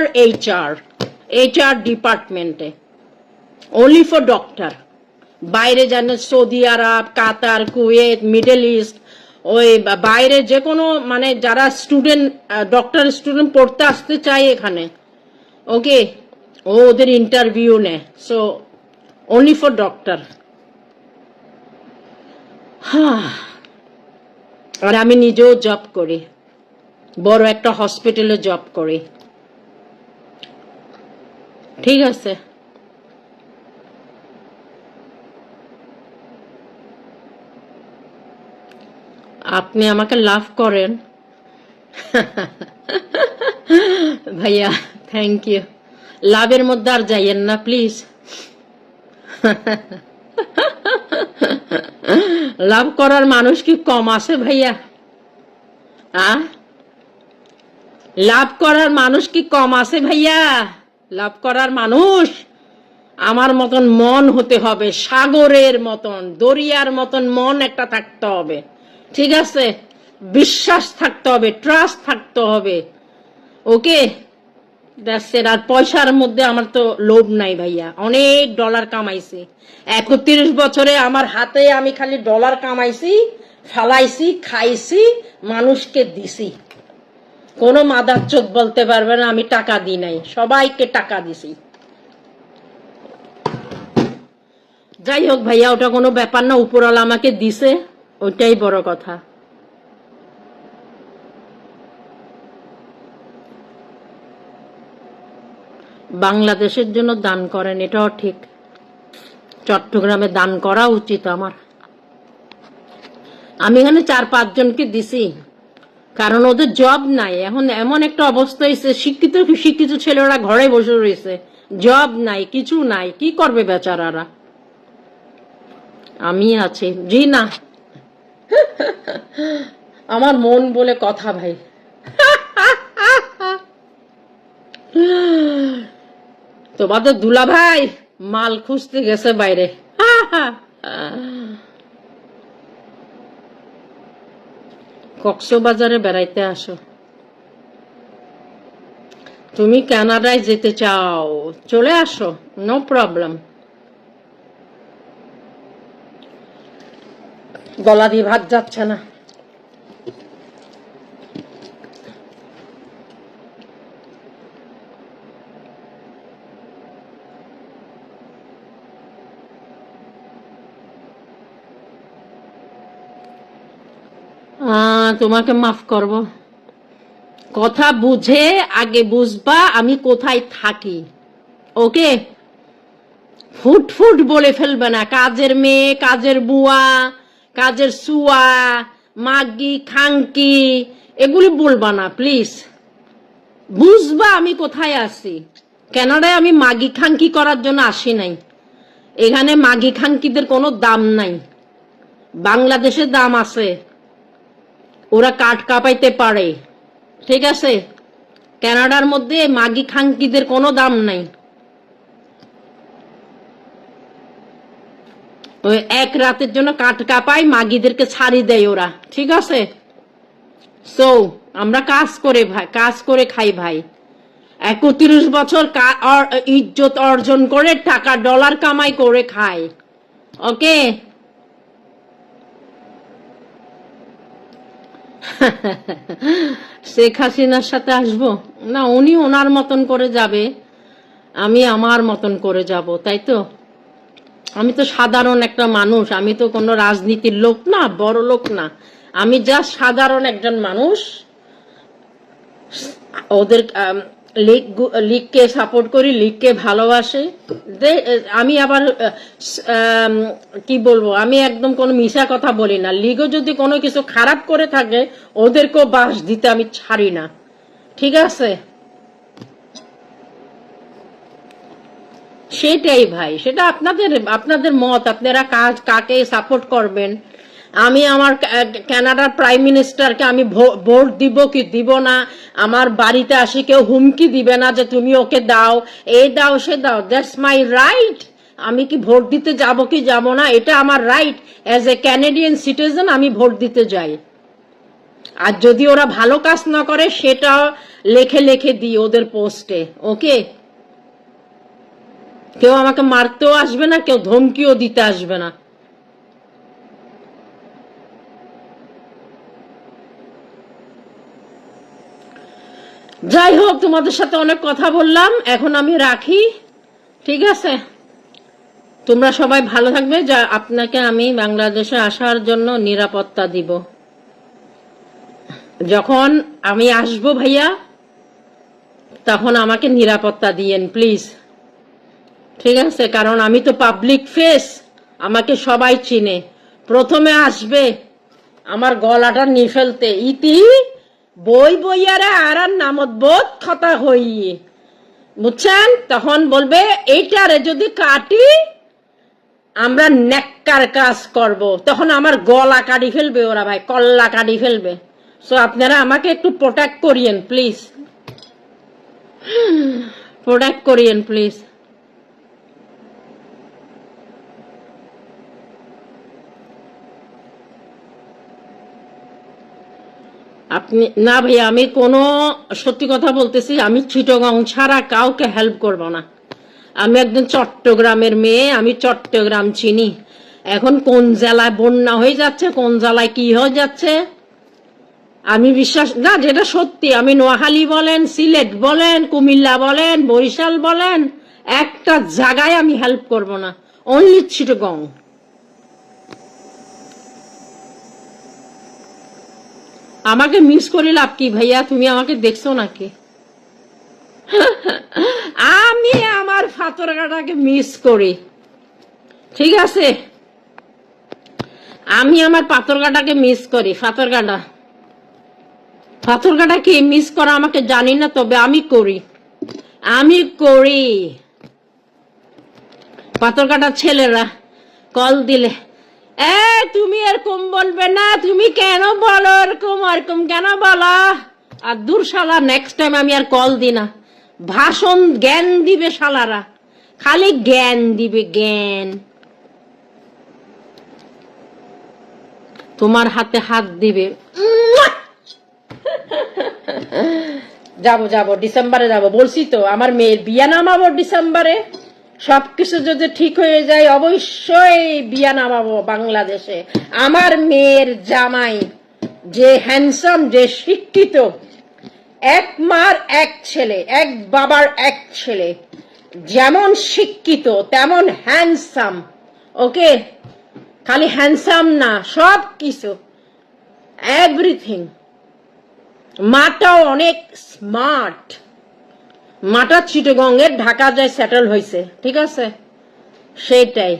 HR ডিপার্টমেন্টে, অনলি ফর ডক্টর। বাইরে জানেন সৌদি আরব, কাতার, কুয়েত, মিডল ইস্ট, ওই বাইরে যে কোনো, মানে যারা স্টুডেন্ট, ডক্টর স্টুডেন্ট পড়তে আসতে চায় এখানে, ওকে, ওদের ইন্টারভিউ নেয়। So only for doctor. হ্যাঁ, আর আমি নিজেও জব করি, বড় একটা হসপিটালে জব করি, ঠিক আছে। আপনি আমাকে লাভ করেন ভাইয়া থ্যাংক ইউ। লাভের মধ্যে আর যাইয়েন না প্লিজ। লাভ করার মানুষ কি কম আছে ভাইয়া? লাভ করার মানুষ কি কম আছে ভাইয়া? লাভ করার মানুষ আমার মতন মন হতে হবে, সাগরের মতন, দরিয়ার মতন মন একটা থাকতে হবে, ঠিক আছে? বিশ্বাস থাকতে হবে, ট্রাস্ট থাকতে হবে। ওকে, আর পয়সার মধ্যে আমার তো লোভ নাই ভাইয়া। অনেক ডলার কামাইছি 31 বছরে, আমার হাতে আমি খালি ডলার কামাইছি, ফালাইছি, খাইছি, মানুষকে দিছি। কোনো মাদার চোদ বলতে পারবে না আমি টাকা দিই নাই, সবাইকে টাকা দিছি। যাই হোক ভাইয়া, ওটা কোনো ব্যাপার না, উপরওয়ালা আমাকে দিছে, ওইটাই বড় কথা। বাংলাদেশের জন্য দান করেন, এটাও ঠিক। চট্টগ্রামে দান করা উচিত আমার। আমি এখানে 4-5 জনকে দিছি, কারণ ওদের জব নাই। এখন এমন একটা অবস্থা হয়েছে, শিক্ষিত শিক্ষিত ছেলেরা ঘরে বসে রয়েছে, জব নাই, কিছু নাই, কি করবে বেচারারা? আমি আছি। জি না, আমার মন বলে কথা ভাই। তোমাদের দুলা ভাই মাল খুঁজতে গেছে বাইরে। কক্সবাজারে বেড়াইতে আসো। তুমি কানাডায় যেতে চাও, চলে আসো, নো প্রবলেম। গলা দিয়ে ভাত যাচ্ছে না। তোমাকে মাফ করব। কথা বুঝে আগে বুঝবা আমি কোথায় থাকি, ওকে? ফুট ফুট বলে ফেলবে না, কাজের মেয়ে, কাজের বুয়া, কাজের সুয়া, মাগি, খাঙ্কি, এগুলি বলবা না প্লিজ। বুঝবা আমি কোথায় আছি। কানাডায় আমি মাগি খাঙ্কি করার জন্য আসি নাই। এখানে মাগি খাঙ্কিদের কোনো দাম নাই। বাংলাদেশে দাম আছে, ওরা কাঠ কাঁপাইতে পারে, ঠিক আছে? কানাডার মধ্যে মাগি খাঙ্কিদের কোনো দাম নাই। ওই এক রাতের জন্য কাঠ কাঁপায়, মাগিদেরকে ছাড়ি দেয় ওরা, ঠিক আছে? সো আমরা কাজ করে খাই ভাই। 31 বছর ইজ্জত অর্জন করে টাকা ডলার কামাই করে খাই, ওকে? শেখ হাসিনার সাথে আসবো না? উনি ওনার মতন করে যাবে, আমি আমার মতন করে যাব, তাই তো? আমি তো সাধারণ একটা মানুষ, আমি তো কোনো রাজনীতির লোক না, বড় লোক না, আমি জাস্ট সাধারণ একজন মানুষ। ওদের লীগকে সাপোর্ট করি, লীগকে ভালোবাসে। আমি আবার কি বলবো, আমি একদম কোনো মিশা কথা বলি না। লীগও যদি কোনো কিছু খারাপ করে থাকে, ওদেরকেও বাস দিতে আমি ছাড়ি না, ঠিক আছে? সেটাই ভাই, সেটা আপনাদের মত, আপনারা কাকে সাপোর্ট করবেন। আমি আমার কানাডার প্রাইম মিনিস্টারকে আমি ভোট দিব কি দিব না, আমার বাড়িতে আসে কেউ হুমকি দিবে না যে তুমি ওকে দাও, এই দাও, সে দাও, দ্যাটস মাই রাইট। আমি কি ভোট দিতে যাব কি যাব না, এটা আমার right. As a Canadian citizen আমি ভোট দিতে যাই। আর যদি ওরা ভালো কাজ না করে, সেটা লেখে দিই ওদের পোস্টে, ওকে? কেউ আমাকে মারতেও আসবে না, কেউ ধমকিও দিতে আসবে না। যাই হোক, তোমাদের সাথে অনেক কথা বললাম, এখন আমি রাখি, ঠিক আছে? তোমরা সবাই ভালো থাকবে। যা আপনাকে আমি বাংলাদেশে আসার জন্য নিরাপত্তা দিব। যখন আমি আসবো ভাইয়া, তখন আমাকে নিরাপত্তা দিয়েন প্লিজ, ঠিক আছে? কারণ আমি তো পাবলিক ফেস, আমাকে সবাই চিনে। প্রথমে আসবে আমার গলাটা নিয়ে ফেলতে, ইতি বই বইয়ারে আর নামত বোধ কথা হই, বুঝছেন? তখন বলবে এইটারে যদি কাটি আমরা নেককার কাজ করব, তখন আমার গলা কাটি ফেলবে ওরা ভাই, কল্লা কাটি ফেলবে। সো আপনারা আমাকে একটু প্রোটেক্ট করিয়েন প্লিজ, প্রোটেক্ট করিয়েন প্লিজ। আপনি না ভাই, আমি কোনো সত্যি কথা বলতেছি, আমি চিটাগং ছাড়া কাউকে হেল্প করব না। আমি একজন চট্টগ্রামের মেয়ে, আমি চট্টগ্রাম চিনি। এখন কোন জেলায় বন্যা হয়ে যাচ্ছে, কোন জেলায় কি হয়ে যাচ্ছে আমি বিশ্বাস না, যেটা সত্যি। আমি নোয়াখালী বলেন, সিলেট বলেন, কুমিল্লা বলেন, বরিশাল বলেন, একটা জায়গায় আমি হেল্প করব না, অনলি চিটাগং। আমাকে মিস করে লাভ কি ভাইয়া? তুমি আমাকে দেখছো নাকি? আমি আমার ফাতরগাটাকে মিস করি, ঠিক আছে? আমি আমার পাথরঘাটাকে মিস করি। ফাতরগাটাকে মিস করা আমাকে জানি না, তবে আমি করি, আমি করি। পাথরঘাটার ছেলেরা কল দিলে, তুমি এরকম বলবে না, তুমি কেন বলো এরকম, এরকম কেন বলো? আর দূর শালা, নেক্সট টাইম আমি আর কল দি না। ভাষণ জ্ঞান দিবে শালারা, খালি জ্ঞান দিবে, জ্ঞান। তোমার হাতে হাত দিবে। যাব ডিসেম্বরে যাব, বলছি তো আমার মেয়ের বিয়া নামাবো ডিসেম্বরে। সবকিছু যদি ঠিক হয়ে যায় অবশ্যই বিয়া নামাবো বাংলাদেশে। আমার মেয়ের জামাই যে হ্যান্ডসাম, যে শিক্ষিত, এক মার এক ছেলে, এক বাবার এক ছেলে, যেমন শিক্ষিত তেমন হ্যান্ডসাম। ওকে, খালি হ্যান্ডসাম না, সব কিছু, এভরিথিং। মাটাও অনেক স্মার্ট। মাটা চিটাগংয়ের ঢাকা যায় সেটেল হয়েছে, ঠিক আছে? সেটাই।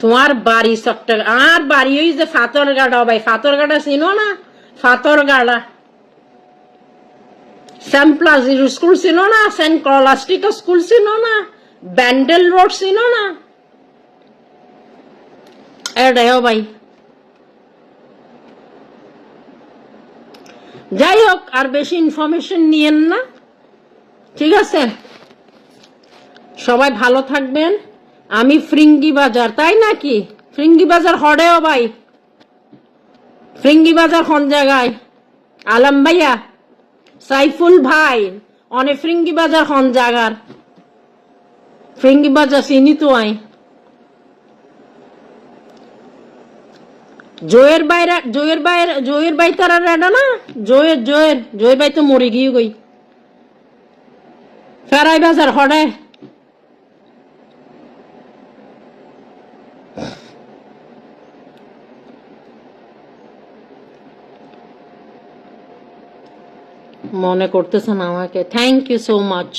তোমার বাড়ি চট্টগ্রাম, আমার বাড়ি ওই যে ফাতরগাড়া ভাই। ফাতরগাড়া চিনো না? ফাতরগাড়া সেন্ট প্লাজির স্কুল চিনো না? সেন্ট কলাস্টিক স্কুল চিনো না? ব্যান্ডেল রোড চিনো না? এটাই ভাই। যাই হোক, আর বেশি ইনফরমেশন নিয়েন না, ঠিক আছে? সবাই ভালো থাকবেন। আমি ফ্রিঙ্গি বাজার, তাই নাকি? ফ্রিঙ্গি বাজার হডেও ভাই, ফ্রিঙ্গি বাজার কোন জায়গায়? আলম ভাইয়া, সাইফুল ভাই, অনেক ফ্রিঙ্গি বাজার কোন জায়গার? ফ্রিঙ্গি বাজার চিনি তো আই। জয়ের ভাই তারা রেডা না? জয়ের ভাই তো মরে গিয়ে গই। ফেরাই বাজার হডে। মনে করতেছেন আমাকে? Thank you so much.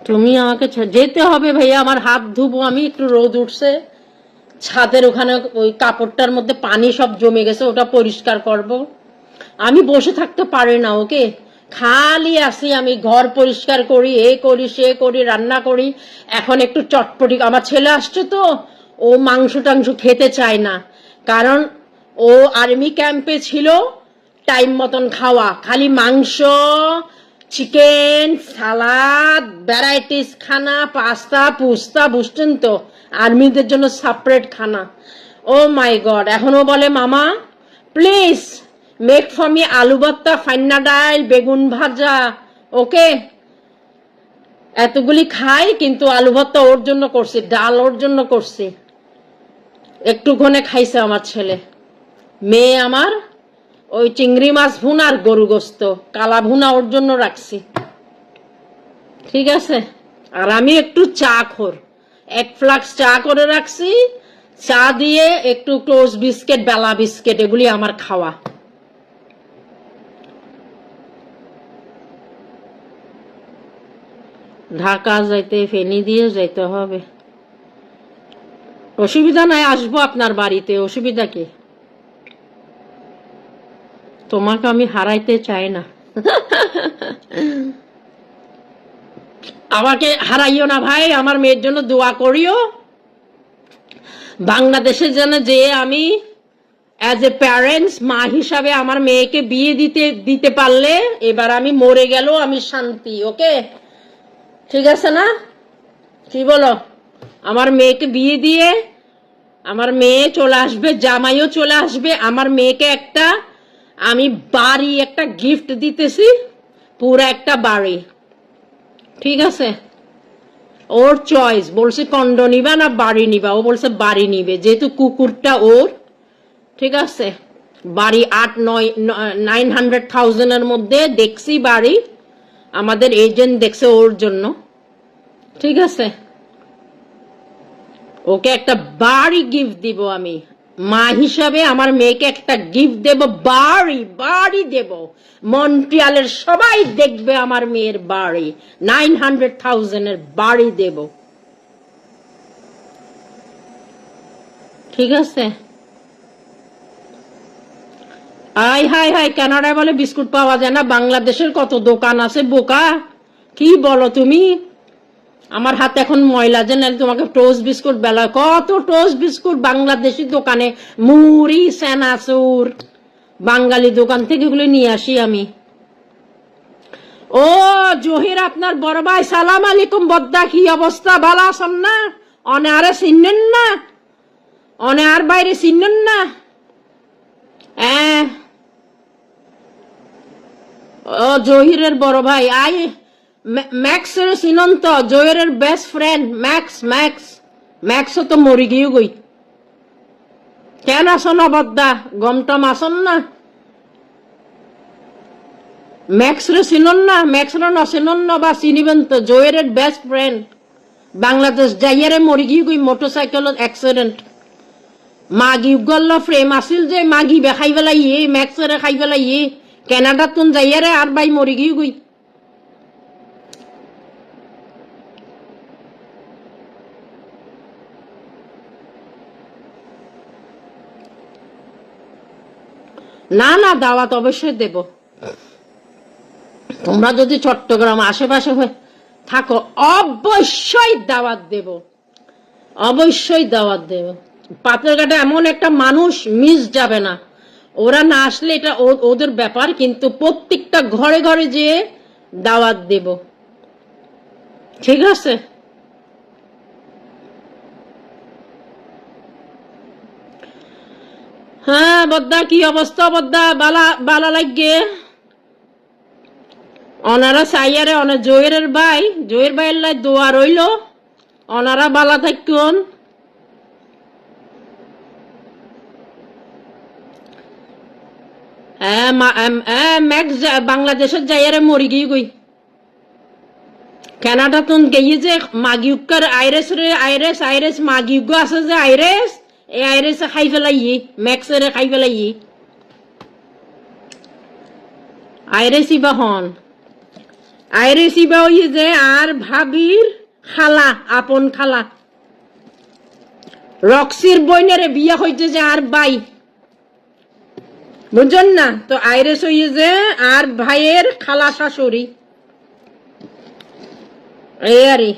তুমি আমাকে যেতে হবে ভাইয়া, আমার হাত ধুবো আমি। একটু রোদ উঠছে, ছাদের ওখানে ওই কাপড়টার মধ্যে পানি সব জমে গেছে, ওটা পরিষ্কার করব। আমি বসে থাকতে পারি না, ওকে? খালি আসি আমি, ঘর পরিষ্কার করি, এ করি, সে করি, রান্না করি। এখন একটু চটপটি, আমার ছেলে আসছে তো, ও মাংস টাংস খেতে চায় না, কারণ ও আর্মি ক্যাম্পে ছিল। টাইম মতন খাওয়া, খালি মাংস, চিকেন, সালাদ, ভ্যারাইটিস খানা, পাস্তা পুস্তা, বুঝছেন তো? আর্মিদের জন্য সেপারেট খানা। ও মাই গড, এখনো বলে মামা প্লিজ মেক ফর মি আলু ভর্তা, ফান্না ডাল, বেগুন ভাজা। ওকে, এতগুলি খাই, কিন্তু আলু ভর্তা ওর জন্য করছি, ডাল ওর জন্য করছি। একটুক্ষণে খাইছে আমার ছেলে। মেয়ে আমার ওই চিংড়ি মাছ ভুনা আর গরু গোস্ত কালা ভুনা ওর জন্য রাখছি, ঠিক আছে? আর আমি একটু চা খোর, 1 ফ্লাক্স চা করে রাখছি। চা দিয়ে একটু টোস্ট বিস্কিট, বেলা বিস্কিট, এগুলি আমার খাওয়া। ঢাকা যাইতে ফেনী দিয়ে যাইতে হবে। অসুবিধা নাই, আসবো আপনার বাড়িতে, অসুবিধা কি? তোমাকে আমি হারাইতে চাই না। আমাকে হারাইও না ভাই, আমার মেয়ের জন্য দোয়া করিও। বাংলাদেশে যেন যে আমি অ্যাজ এ প্যারেন্টস, মা হিসাবে আমার মেয়েকে বিয়ে দিতে পারলে এবার আমি মরে গেল আমি শান্তি। ওকে, ঠিক আছে না? কি বলো? আমার মেয়েকে বিয়ে দিয়ে আমার মেয়ে চলে আসবে, জামাইও চলে আসবে। আমার মেয়েকে একটা আমি বাড়ি, একটা গিফট দিতেছি, পুরো একটা বাড়ি। ঠিক আছে, ওর চয়েস। বলছে কন্ডো নিবা না বাড়ি নিবা, ও বলছে বাড়ি নিবে, যেহেতু কুকুরটা ওর। ঠিক আছে, বাড়ি 900,000 মধ্যে দেখছি বাড়ি, আমাদের এজেন্ট দেখছে ওর জন্য। ঠিক আছে, ওকে একটা বাড়ি গিফট দিব আমি মা হিসাবে। আমার মেয়েকে একটা গিফট দেব, বাড়ি দেব। মন্ট্রিয়ালের সবাই দেখবে আমার মেয়ের বাড়ি, 900,000 বাড়ি দেব। ঠিক আছে? হাই কানাডায় বলে বিস্কুট পাওয়া যায় না, বাংলাদেশের কত দোকান আছে বোকা। কি বলো তুমি? আমার হাতে এখন ময়লা, যে তোমাকে টোস্ট বিস্কুট বেলা, কত টোস্ট বিস্কুট বাংলাদেশি দোকানে, মুড়ি, সেনাসুর, বাঙালি দোকান থেকে এগুলো নিয়ে আসি আমি। ও জহির, আপনার বড় ভাই, সালাম আলাইকুম। বদ্দা, কি অবস্থা? ভালো আছেন না? অনারে চিনেন না? অনার বাইরে চিনেন না? ও জহিরের বড় ভাই, ম্যাক্সের চিনন্ত, জহিরের বেস্ট ফ্রেন্ড ম্যাক্সও তো মরি গিয়ে গই। কেন আসো না বদ্দা? গমটম আসন না? ম্যাক্সরে চিনন না? ম্যাক্সরে না চিনন না বা চিনিবেন তো, জহিরের বেস্ট ফ্রেন্ড। বাংলাদেশ যাইয়ারে মরি গিয়ে গই মোটরসাইকেলত অ্যাক্সিডেন্ট। মাগি গল্ল ফ্রেম আসিল যে মাগি বে খাই পেলাই, ম্যাক্সরে খাই পেলাই, কেনাডা তুন যাইয়ারে আর বাই মরি গিয়ে গই। না না, দাওয়াত অবশ্যই দেব। তোমরা যদি চট্টগ্রাম আশেপাশে থাকো অবশ্যই দাওয়াত দেব, অবশ্যই দাওয়াত দেব। পাথরঘাটে এমন একটা মানুষ মিস যাবে না। ওরা না আসলে এটা ওদের ব্যাপার, কিন্তু প্রত্যেকটা ঘরে ঘরে যেয়ে দাওয়াত দেব। ঠিক আছে? হ্যাঁ বদ্দা, কি অবস্থা বদ্দা? বালা লাগে। ওনারা চাইয়ারে, অনেক জয়ের ভাইয়ের লাই দোয়া রইল, ওনারা বালা থাকুন। বাংলাদেশের যাইয়ারে মরি গিয়ে গই। কানাডা তুন গিয়ে যে মাগিউকার আইরেস মাগিউগ আছে যে আইরেস, এই আইরেস খাই ফেলাই, ম্যাক্সরে খাই ফেলাই। আইরেস ইবা হন, আইরেস ইবা ওই যে আর ভাবির খালা, আপন খালা। রক্সির বইনেরে বিয়া হইতে যে আর বাই, বুঝছেন না? তো আইরেস হই যে আর ভাইয়ের খালা শাশুড়ি, এই আরে।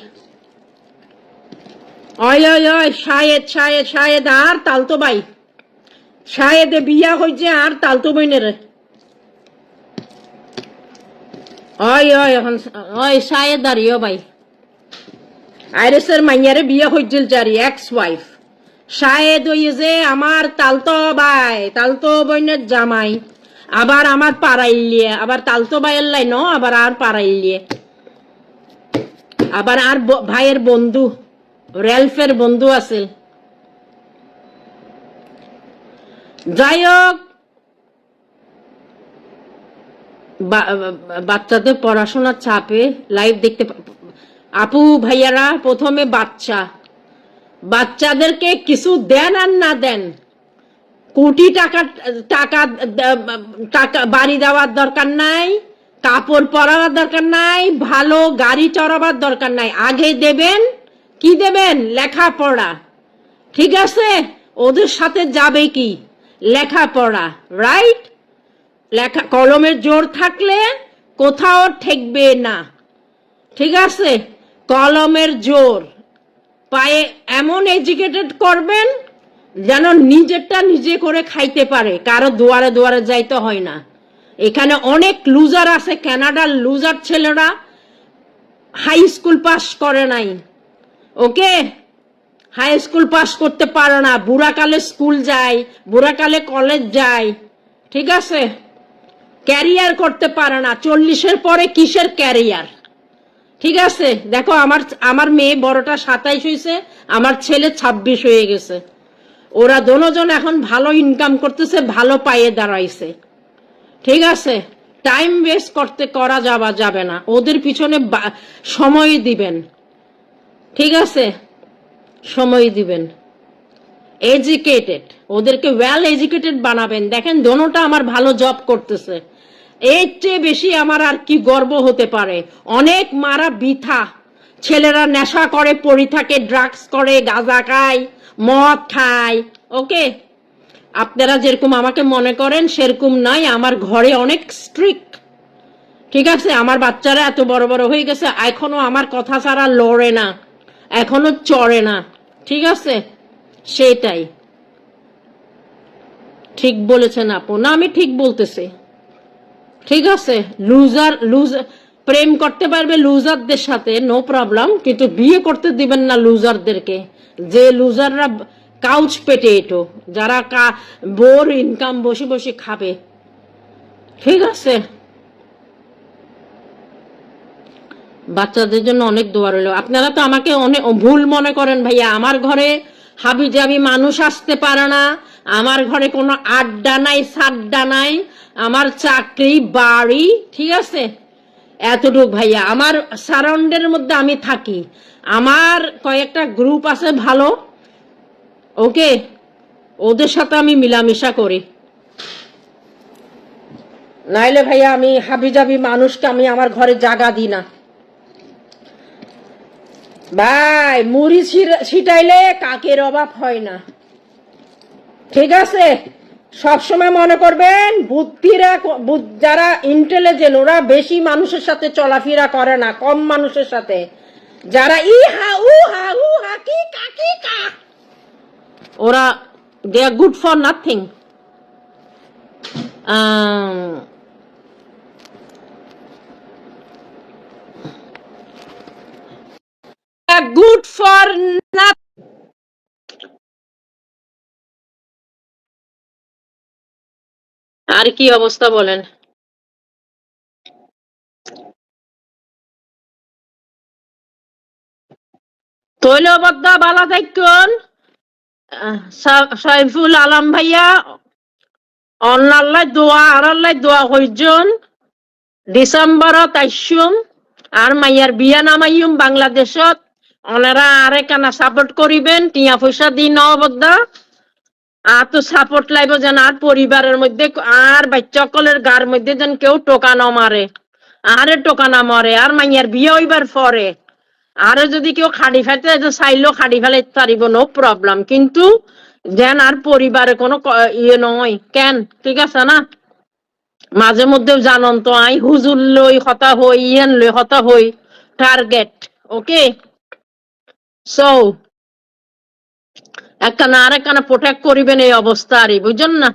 শায়েদ আর তালতো ভাই, শায়েদে বিয়া হইছে আর তালতো বইনের। শায়েদ আর ভাই আইরেসের মাইয়ারে বিয়া হইছিল চারি, এক্স ওয়াইফ। শায়েদ হইছে আমার তালতো ভাই, তালতো বইনের জামাই, আবার আমার পাড়াইলিয়ে, আবার তালতো ভাইয়ের লাই ন, আবার আর পাড়াইলিয়ে, আবার আর ভাইয়ের বন্ধু, রেলফের বন্ধু আছে। যাই হোক, বাচ্চাদের পড়াশোনার চাপে লাইভ দেখতে, আপু ভাইয়ারা, প্রথমে বাচ্চাদেরকে কিছু দেন আর না দেন, কোটি টাকা টাকা টাকা বাড়ি দেওয়ার দরকার নাই, কাপড় পরাবার দরকার নাই, ভালো গাড়ি চড়াবার দরকার নাই, আগে দেবেন কি দেবেন? লেখাপড়া। ঠিক আছে, ওদের সাথে যাবে কি? লেখাপড়া, রাইট? লেখা কলমের জোর থাকলে কোথাও ঠেকবে না। ঠিক আছে, কলমের জোর পায়ে এমন এডুকেটেড করবেন যেন নিজেরটা নিজে করে খাইতে পারে, কারো দুয়ারে দুয়ারে যাইতে হয় না। এখানে অনেক লুজার আছে, কানাডার লুজার ছেলেরা হাই স্কুল পাস করে নাই, ওকে? হাই স্কুল পাস করতে পারে না, বুড়াকালে স্কুল যায়, বুড়াকালে কলেজ যায়, ঠিক আছে? ক্যারিয়ার করতে পারে না, 40-এর পরে কিসের ক্যারিয়ার? ঠিক আছে, দেখো আমার আমার মেয়ে বড়টা 27 হয়েছে, আমার ছেলে 26 হয়ে গেছে। ওরা দুজন এখন ভালো ইনকাম করতেছে, ভালো পায়ে দাঁড়াইছে। ঠিক আছে, টাইম ওয়েস্ট করা যাবে না, ওদের পিছনে সময় দিবেন। ঠিক আছে, সময় দিবেন। এডুকেটেড, ওদেরকে ওয়েল এডুকেটেড বানাবেন। দেখেন দোনোটা আমার ভালো জব করতেছে, এর চেয়ে বেশি আমার আর কি গর্ব হতে পারে? অনেক মারা বৃথা, ছেলেরা নেশা করে পড়ে থাকে, ড্রাগস করে, গাঁজা খায়, মদ খায়, ওকে? আপনারা যেরকম আমাকে মনে করেন সেরকম নাই, আমার ঘরে অনেক স্ট্রিক্ট। ঠিক আছে, আমার বাচ্চারা এত বড় বড় হয়ে গেছে, এখনো আমার কথা ছাড়া লড়ে না, এখনো চড়ে না। ঠিক আছে, সেটাই। ঠিক বলেছেন আপু, না আমি ঠিক বলতেছি। ঠিক আছে, লুজার প্রেম করতে পারবে লুজারদের সাথে, নো প্রবলেম, কিন্তু বিয়ে করতে দিবেন না লুজারদেরকে, যে লুজাররা কাউচ পেটে এটো, যারা বোর ইনকাম বসে বসে খাবে। ঠিক আছে, বাচ্চাদের জন্য অনেক দোয়া রইল। আপনারা তো আমাকে অনেক ভুল মনে করেন ভাইয়া, আমার ঘরে হাবি জাবি মানুষ আসতে পারে না, আমার ঘরে কোনো আড্ডা নাই, সাড্ডা নাই, আমার চাকরি বাড়ি। ঠিক আছে, এতটুক ভাইয়া, আমার সারাউন্ডের মধ্যে আমি থাকি, আমার কয়েকটা গ্রুপ আছে ভালো, ওকে? ওদের সাথে আমি মিলামিশা করি, নাইলে ভাইয়া আমি হাবি জাবি মানুষকে আমি আমার ঘরে জায়গা দিই না ভাই। মুড়ি ছিটাইলে কাকের অভাব হয় না। ঠিক আছে, সবসময় মনে করবেন বুদ্ধিরা, যারা ইন্টেলিজেন্ট ওরা বেশি মানুষের সাথে চলাফেরা করে না, কম মানুষের সাথে। যারা ইহা উহা উহা কি কাকি কা, ওরা they are good for nothing. Good for nothing. আর কি অবস্থা বলেন? তৈলবদ্দা বালা থাকুন, সাইফুল আলম ভাইয়া অন্নাল্লাই দোয়া আরাল্লাই দোয়া হইজন, ডিসেম্বরত আইসুম, আর মাইয়ার বিয়া নামাইম বাংলাদেশত, ওনারা আরে কানা সাপোর্ট করিবেন, টিয়া পয়সা দি নবদ্দা আর তো সাপোর্ট লাইব, যেন আর পরিবারের মধ্যে আর বাচ্চাকলের গার মধ্যে যেন কেউ টোকা না মারে, আরে টোকা না মারে। আর মাইয়ার বিয়ে হইবার পরে আরে যদি কেউ খাড়ি ফেলতে চাইলেও খাড়ি ফেলে পারিব, নো প্রবলেম, কিন্তু যেন আর পরিবারে কোনো ইয়ে নয় কেন? ঠিক আছে না? মাঝে মধ্যে জানন তো আই হুজুর লই হতা হই, ইয়েন লই হতা হই, টার্গেট, ওকে? সো একখানা আর একখানা প্রোটেক্ট করিবেন এই অবস্থা, আর বুঝছেন না?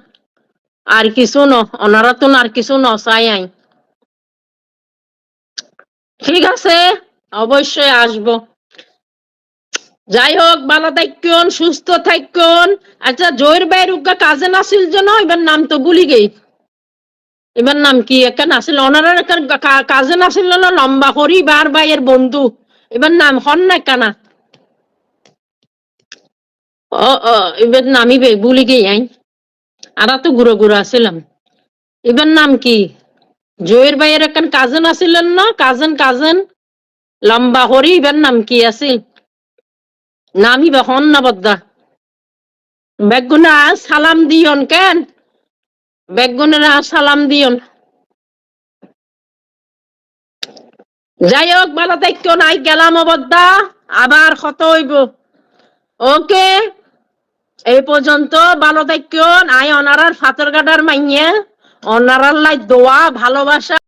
আর কিছু ন, ওনারা তো আর কিছু ন চাই আই। ঠিক আছে, অবশ্যই আসবো। যাই হোক, ভালো থাকুন, সুস্থ থাকুন। আচ্ছা, জয়ের ভাইয়ের উগা কাজে নাছিল যেন, এবার নাম তো ভুলি গেই, এবার নাম কি একটা নাছিল, ওনারা কাজে নাছিল না, লম্বা করি বার ভাইয়ের বন্ধু, এবার নাম হন না কানা, ও এবার নামি ভুলি গেই আই, আর তো ঘুরো ঘুরো আসছিলাম। এবার নাম কি? জয়ের ভাইয়ের একখান কাজেন আসিলেন না, কাজেন লম্বা করি, এবার নাম কি আছিল? নামি বা হন না বদ্দা। বেগুনা সালাম দিয়ন কেন, বেগুনেরা সালাম দিয়ন। যাই হোক, ভালো থাকো, নাই গেলাম অবদ্দা, আবার কত হইব। ওকে, এই পর্যন্ত, ভালো থাকো। নাই অনারার ফাতর গাডার মাইয়া, অনারার লাই দোয়া ভালোবাসা।